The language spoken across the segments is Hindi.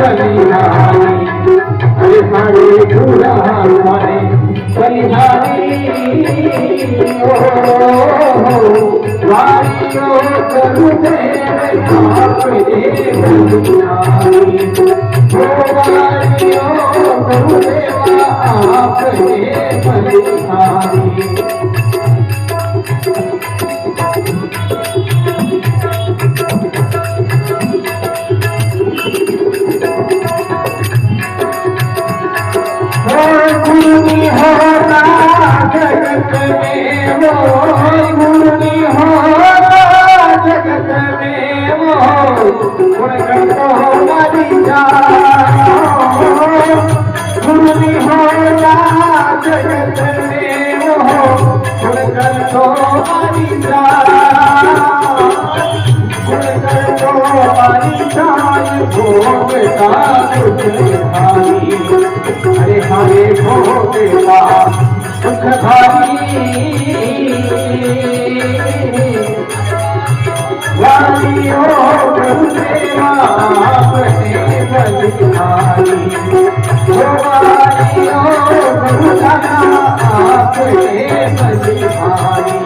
बलिहारी अरे हरे गुरा हरे बलिहारी वारियो गुरुदेव आपने बलिहारी वारियो गुरुदेव आपने बलिहारी गुरुनी होना जगत में वो गुरुनी होना जगत में वो गुणगणो हमारी जानो गुरुनी होना जगत में वो गुणगणो हमारी जानो गुणगणो हमारी जान भोगता तुझे हरे हरे भोगेला सुख भारी वारियो गुरुदेवा आपने बलिहारी वारियो गुरुदेवा आपने बलिहारी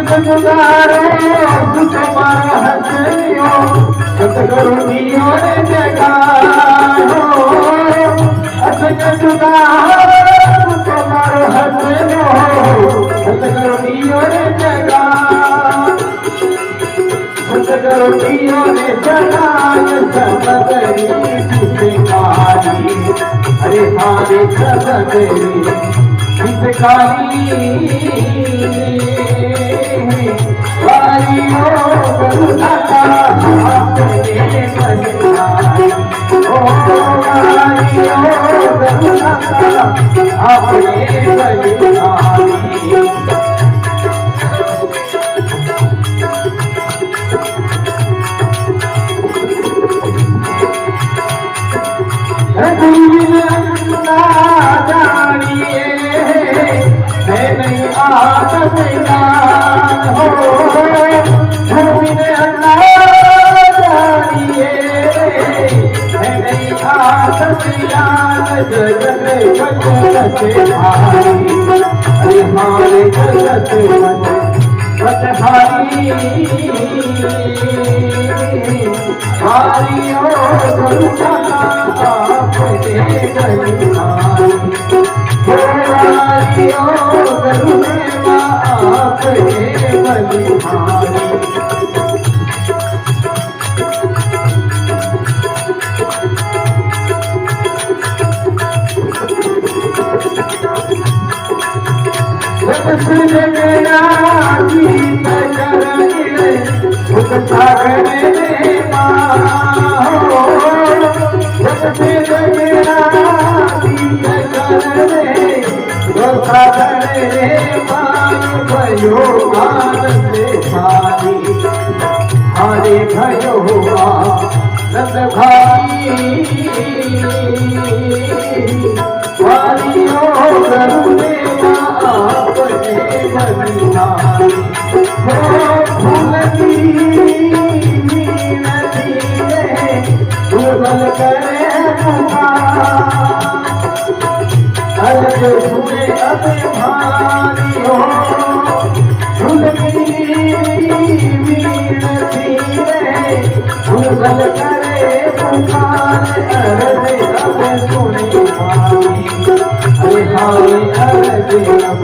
सतगुरुदारो तुम्हारा हसनियो सतगुरु दियो रे जगानो सतगुरुदारो तुम्हारा हसनियो सतगुरु दियो रे जगानो सतगुरु दियो रे जगानो सबदरी सिखारी अरे हारे सबदरी सिखारी वारियो गुरुदाता आपने बलिहारी ओ वारियो गुरुदाता आपने बलिहारी जानिए मैं नहीं आदत जान हो जानिए मैं नहीं आदत जान जगत बचते भारी अरे हमारे जगत बचहारी वारियो गुरुदाता आपने बलिहारी वारियो गुरुदेवा आपने बलिहारी गया गीत करने सुख सागर में माहो गया गीत करने सुख सागर में मान भयो आनंद भारी हरे भयो आनंद भारी वारियो गुरुदेवा आपने बलिहारी फूलती नदी में उबल करे अलग सुने अब भारी हो फूलती नदी में उबल करे पुकार अरे अब सुने भारी अरे हाय अरे अब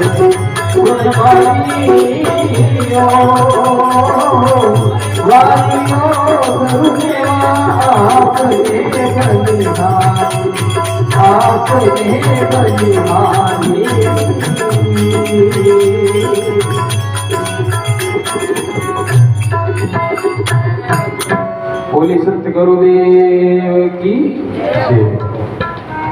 वारियो वारियो गुरुदेवा आपने बलिहारी आपने बलिहारी बोले संत गुरुदेव की जय।